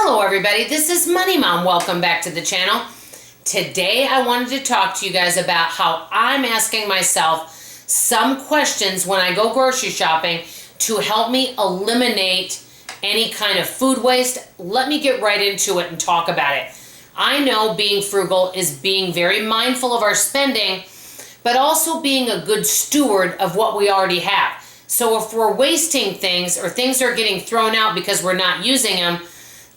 Hello everybody, this is Money Mom. Welcome back to the channel. Today I wanted to talk to you guys about how I'm asking myself some questions when I go grocery shopping to help me eliminate any kind of food waste. Let me get right into it and talk about it. I know being frugal is being very mindful of our spending, but also being a good steward of what we already have. So if we're wasting things or things are getting thrown out because we're not using them,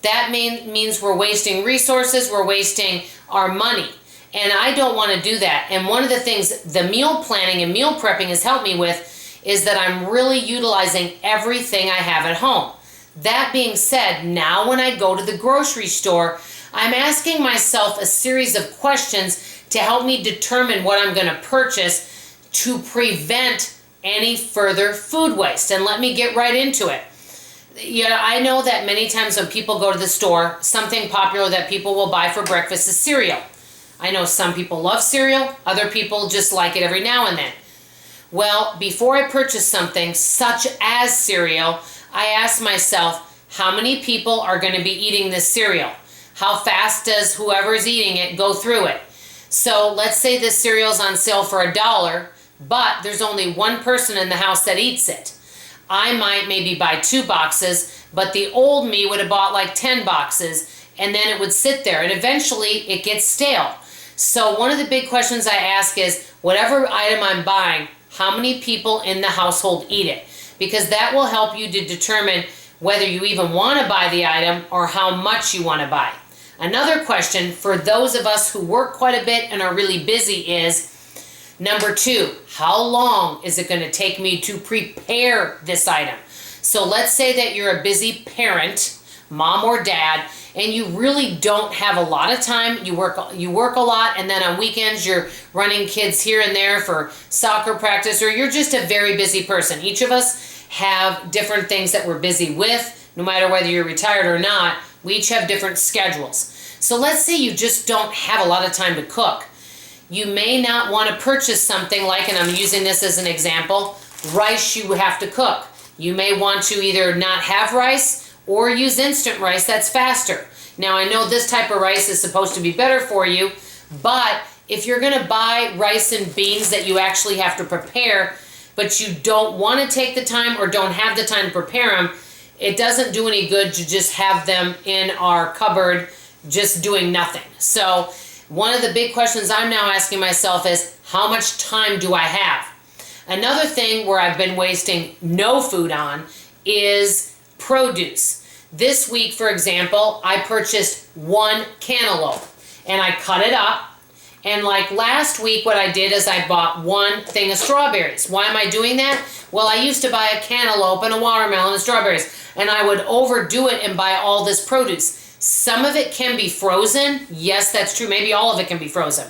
that means we're wasting resources, we're wasting our money. And I don't want to do that. And one of the things the meal planning and meal prepping has helped me with is that I'm really utilizing everything I have at home. That being said, now when I go to the grocery store, I'm asking myself a series of questions to help me determine what I'm going to purchase to prevent any further food waste. And let me get right into it. I know that many times when people go to the store, something popular that people will buy for breakfast is cereal. I know some people love cereal, other people just like it every now and then. Well, before I purchase something such as cereal, I ask myself, how many people are going to be eating this cereal? How fast does whoever's eating it go through it? So let's say this cereal's on sale for $1, but there's only one person in the house that eats it. I might maybe buy 2 boxes, but the old me would have bought like 10 boxes, and then it would sit there, and eventually it gets stale. So one of the big questions I ask is, whatever item I'm buying, how many people in the household eat it? Because that will help you to determine whether you even want to buy the item or how much you want to buy. Another question for those of us who work quite a bit and are really busy is, number 2, how long is it going to take me to prepare this item? So let's say that you're a busy parent, mom or dad, and you really don't have a lot of time. You work a lot, and then on weekends you're running kids here and there for soccer practice, or you're just a very busy person. Each of us have different things that we're busy with, no matter whether you're retired or not. We each have different schedules. So let's say you just don't have a lot of time to cook. You may not want to purchase something like, and I'm using this as an example, rice you have to cook. You may want to either not have rice or use instant rice that's faster. Now I know this type of rice is supposed to be better for you, but if you're going to buy rice and beans that you actually have to prepare, but you don't want to take the time or don't have the time to prepare them, it doesn't do any good to just have them in our cupboard just doing nothing. So one of the big questions I'm now asking myself is, how much time do I have? Another thing where I've been wasting no food on is produce. This week, for example, I purchased 1 cantaloupe and I cut it up. And like last week, what I did is I bought 1 thing of strawberries. Why am I doing that? Well, I used to buy a cantaloupe and a watermelon and strawberries, and I would overdo it and buy all this produce. Some of it can be frozen. Yes, that's true. Maybe all of it can be frozen.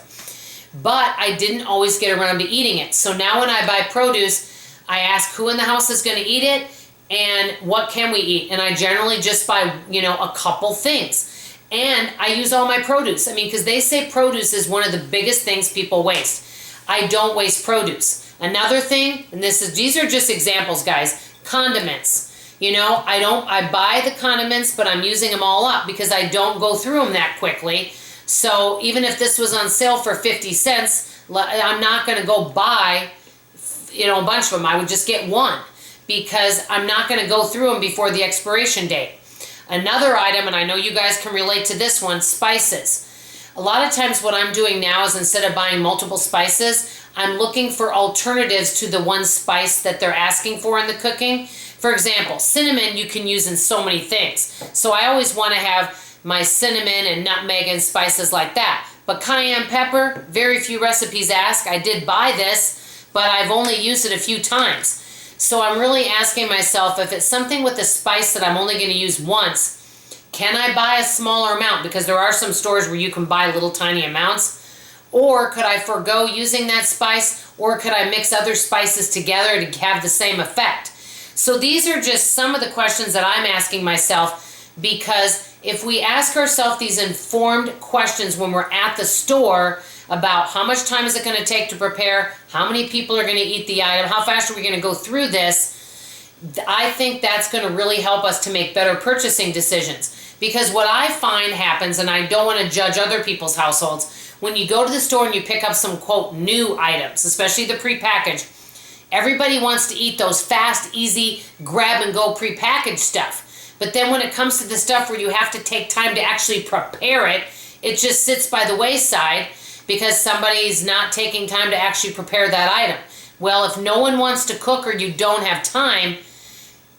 But I didn't always get around to eating it. So now when I buy produce, I ask who in the house is going to eat it and what can we eat. And I generally just buy, a couple things. And I use all my produce. I mean, because they say produce is one of the biggest things people waste. I don't waste produce. Another thing, and these are just examples, guys, condiments. I buy the condiments, but I'm using them all up because I don't go through them that quickly. So even if this was on sale for 50 cents, I'm not going to go buy, a bunch of them. I would just get 1 because I'm not going to go through them before the expiration date. Another item, and I know you guys can relate to this one, spices. A lot of times what I'm doing now is instead of buying multiple spices, I'm looking for alternatives to the one spice that they're asking for in the cooking. For example, cinnamon you can use in so many things. So I always want to have my cinnamon and nutmeg and spices like that. But cayenne pepper, very few recipes ask. I did buy this, but I've only used it a few times. So I'm really asking myself, if it's something with a spice that I'm only going to use once, can I buy a smaller amount? Because there are some stores where you can buy little tiny amounts. Or could I forego using that spice? Or could I mix other spices together to have the same effect? So these are just some of the questions that I'm asking myself, because if we ask ourselves these informed questions when we're at the store about how much time is it going to take to prepare, how many people are going to eat the item, how fast are we going to go through this, I think that's going to really help us to make better purchasing decisions. Because what I find happens, and I don't want to judge other people's households, when you go to the store and you pick up some, quote, new items, especially the prepackaged, everybody wants to eat those fast, easy, grab-and-go prepackaged stuff. But then when it comes to the stuff where you have to take time to actually prepare it, it just sits by the wayside because somebody's not taking time to actually prepare that item. Well, if no one wants to cook or you don't have time,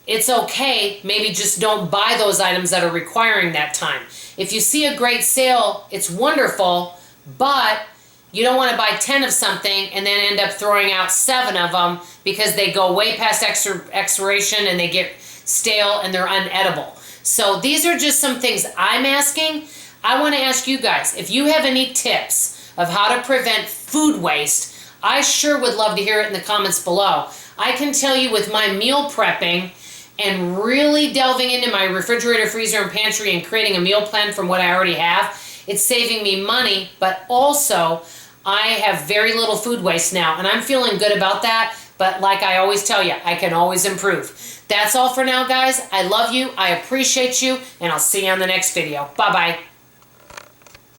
it's okay. Maybe just don't buy those items that are requiring that time. If you see a great sale, it's wonderful, but you don't want to buy 10 of something and then end up throwing out 7 of them because they go way past expiration and they get stale and they're unedible. So these are just some things I'm asking. I want to ask you guys, if you have any tips of how to prevent food waste, I sure would love to hear it in the comments below. I can tell you with my meal prepping and really delving into my refrigerator, freezer, and pantry and creating a meal plan from what I already have, it's saving me money, but also I have very little food waste now, and I'm feeling good about that, but like I always tell you, I can always improve. That's all for now, guys. I love you, I appreciate you, and I'll see you on the next video. Bye-bye.